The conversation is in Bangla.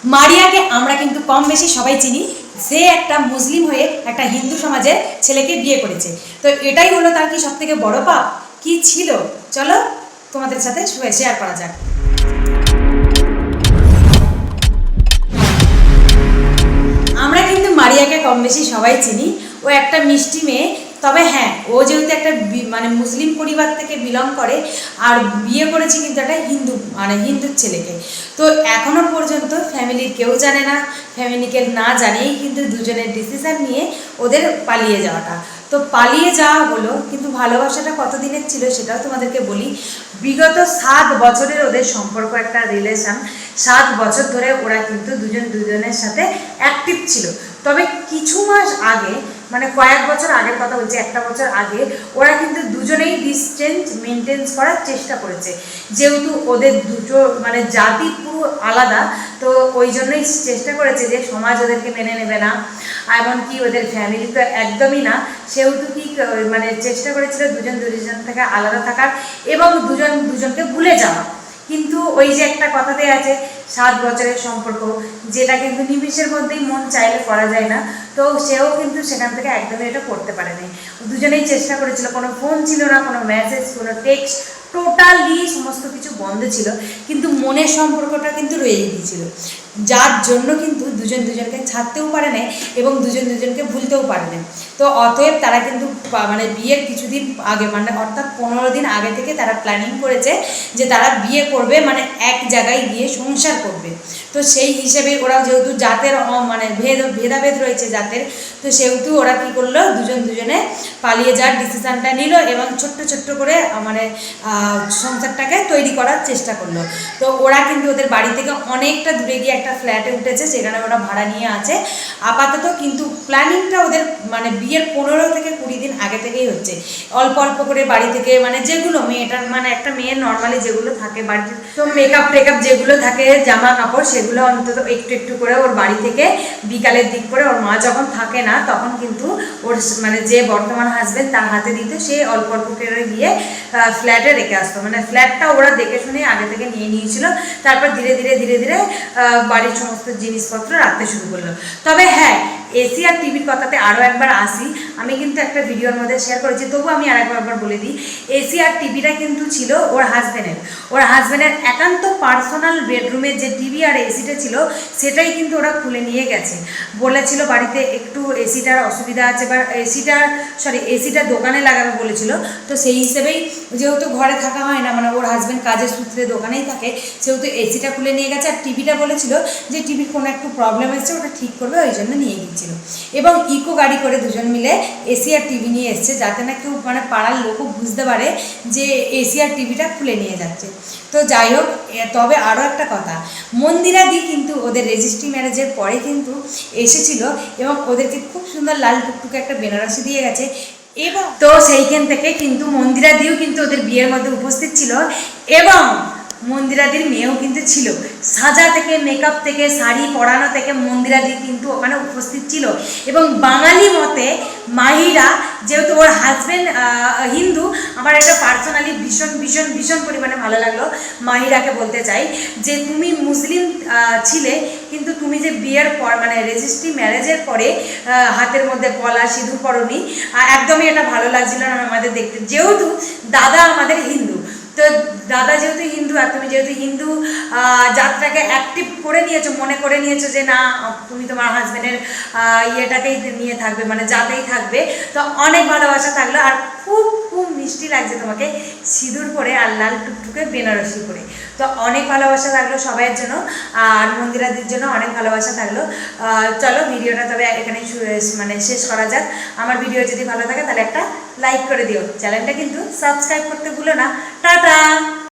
মারিয়াকে আমরা কিন্তু কম বেশি সবাই চিনি। সে একটা মুসলিম হয়ে একটা হিন্দু সমাজের ছেলেকে বিয়ে করেছে। তো এটাই হলো তার কি সব থেকে বড় পাপ কি ছিল? চলো তোমাদের সাথে শেয়ার করা যাক। আমরা কিন্তু মারিয়াকে কম বেশি সবাই চিনি। ও একটা মিষ্টি মেয়ে। তবে হ্যাঁ, ও যেহেতু একটা মানে মুসলিম পরিবার থেকে বিলং করে আর বিয়ে করেছে কিন্তু একটা হিন্দুর ছেলেকে। তো এখনও পর্যন্ত ফ্যামিলির কেউ জানে না, ফ্যামিলিকে না জানিয়েই কিন্তু দুজনের ডিসিশান নিয়ে ওদের পালিয়ে যাওয়াটা। তো পালিয়ে যাওয়া হলো, কিন্তু ভালোবাসাটা কতদিনের ছিল সেটাও তোমাদেরকে বলি। বিগত 7 বছরের ওদের সম্পর্ক, একটা রিলেশন। 7 বছর ধরে ওরা কিন্তু দুজনের সাথে অ্যাক্টিভ ছিল। তবে কিছু মাস আগে, মানে কয়েক বছর আগের কথা বলছি, 1 বছর আগে ওরা কিন্তু দুজনেই ডিস্টেন্স মেনটেন করার চেষ্টা করেছে। যেহেতু ওদের দুটো মানে জাতি পুরো আলাদা, তো ওই জন্যই চেষ্টা করেছে যে সমাজ ওদেরকে মেনে নেবে না, এমনকি ওদের ফ্যামিলি তো একদমই না। সেহেতু কি মানে চেষ্টা করেছিল দুজন থেকে আলাদা থাকার এবং দুজনকে ভুলে যাওয়া। কিন্তু ওই যে একটা কথাতে আছে 7 বছরের সম্পর্ক, যেটা কিন্তু নিমিষের মধ্যেই মন চাইলে করা যায় না। তো সেও কিন্তু সেখান থেকে একদমই এটা করতে পারেনি। দুজনেই চেষ্টা করেছিল, কোনো ফোন ছিল না, কোনো মেসেজ, কোনো টেক্সট, টোটালি সমস্ত কিছু বন্ধ ছিল, কিন্তু মনের সম্পর্কটা কিন্তু রয়েই গিয়েছিল। যার জন্য কিন্তু দুজনকে ছাড়তেও পারে না এবং দুজনকে ভুলতেও পারে না। তো অতএব তারা কিন্তু মানে বিয়ের কিছুদিন আগে, মানে অর্থাৎ 15 দিন আগে থেকে তারা প্ল্যানিং করেছে যে তারা বিয়ে করবে, মানে এক জায়গায় গিয়ে সংসার করবে। তো সেই হিসেবে ওরা যেহেতু জাতের মানে ভেদাভেদ রয়েছে জাতের, তো সেহেতু ওরা কী করলো, দুজনে পালিয়ে যাওয়ার ডিসিশানটা নিল এবং ছোট্ট করে মানে সংসারটাকে তৈরি করার চেষ্টা করলো। তো ওরা কিন্তু ওদের বাড়ি থেকে অনেকটা দূরে গিয়ে একটা ফ্ল্যাটে উঠেছে, সেখানে ওরা ভাড়া নিয়ে আছে আপাতত। কিন্তু প্ল্যানিংটা ওদের মানে বিয়ের 15 থেকে 20 দিন আগে থেকেই হচ্ছে। অল্প করে বাড়ি থেকে, মানে যেগুলো মেয়েটার, মানে একটা মেয়ের নর্মালি যেগুলো থাকে বাড়িতে, তো মেকআপ টেকআপ যেগুলো থাকে, জামা কাপড়, সেগুলো অন্তত একটু করে ওর বাড়ি থেকে বিকালের দিক করে, ওর মা যখন থাকে না তখন কিন্তু ওর মানে যে বর্তমান হাজবেন্ড তার হাতে দিত, সে অল্প করে গিয়ে ফ্ল্যাটে রেখে আসতো। মানে ফ্ল্যাটটা ওরা দেখে শুনে আগে থেকে নিয়ে নিয়েছিল। তারপর ধীরে ধীরে বাড়ির সমস্ত জিনিসপত্র রাখতে শুরু করলো। তবে হ্যাঁ, এসি আর টিভির কথাতে আরও একবার আসি। আমি কিন্তু একটা ভিডিওর মধ্যে শেয়ার করেছি, তবু আমি আরেকবার বলে দিই। এসি আর টিভিটা কিন্তু ছিল ওর হাজব্যান্ডের একান্ত পার্সোনাল বেডরুমের যে টিভি আর এসিটা ছিল, সেটাই কিন্তু ওরা খুলে নিয়ে গেছে। বলেছিল বাড়িতে একটু এসিটার অসুবিধা আছে, বা এসিটা দোকানে লাগাবে বলেছিল। তো সেই হিসেবেই, যেহেতু ঘরে থাকা হয় না, মানে ওর হাজব্যান্ড কাজের সূত্রে দোকানেই থাকে, সেহেতু এসিটা খুলে নিয়ে গেছে। আর টিভিটা বলেছিল যে টিভির কোনো একটু প্রবলেম এসছে, ওটা ঠিক করবে, ওই জন্য নিয়ে গিয়েছিল। এবং ইকো গাড়ি করে দুজন মিলে এসি আর টিভি নিয়ে এসছে, যাতে না কেউ মানে পাড়ার লোকও বুঝতে পারে যে এসি আর টিভিটা খুলে নিয়ে যাচ্ছে। তো যাই হোক, তবে আরও একটা কথা, মন্দিরাদি কিন্তু ওদের রেজিস্ট্রি ম্যারেজের পরে কিন্তু এসেছিল এবং ওদেরকে খুব সুন্দর লাল টুকটুকে একটা বেনারসি দিয়ে গেছে। এবং তো সেইখান থেকে কিন্তু মন্দিরাদিও কিন্তু ওদের বিয়ের মধ্যে উপস্থিত ছিল এবং মন্দিরাদির মেয়েও কিন্তু ছিল। সাজা থেকে, মেকআপ থেকে, শাড়ি পরানো থেকে মন্দিরাদি কিন্তু ওখানে উপস্থিত ছিল। এবং বাঙালি মতে মাহিরা, যেহেতু ওর হাজব্যান্ড হিন্দু, আমার এটা পার্সোনালি ভীষণ পরিমাণে ভালো লাগলো। মাহিরাকে বলতে চাই যে তুমি মুসলিম ছিলে, কিন্তু তুমি যে বিয়ের পর মানে রেজিস্ট্রি ম্যারেজের পরে হাতের মধ্যে পলা সিঁদুর পরনি, একদমই এটা ভালো লাগছিল না আমাদের দেখতে। যেহেতু দাদা আমাদের হিন্দু, তো দাদা যেহেতু হিন্দু আর তুমি যেহেতু হিন্দু জাতটাকে অ্যাক্টিভ করে নিয়েছো, মনে করে নিয়েছো যে না তুমি তোমার হাজব্যান্ডের ইয়েটাকেই নিয়ে থাকবে, মানে জাতেই থাকবে, তো অনেক ভালোবাসা থাকলো। আর খুব মিষ্টি লাগছে তোমাকে সিঁদুর পরে আর লাল টুকটুকে বেনারসি পরে। তো অনেক ভালোবাসা থাকলো সবাইয়ের জন্য, আর মন্দিরাদির জন্য অনেক ভালোবাসা থাকলো। চলো ভিডিওটা তবে এখানেই মানে শেষ করা যাক। আমার ভিডিও যদি ভালো থাকে তাহলে একটা লাইক করে দিও, চ্যানেলটা কিন্তু সাবস্ক্রাইব করতে ভুলো না। টাটা।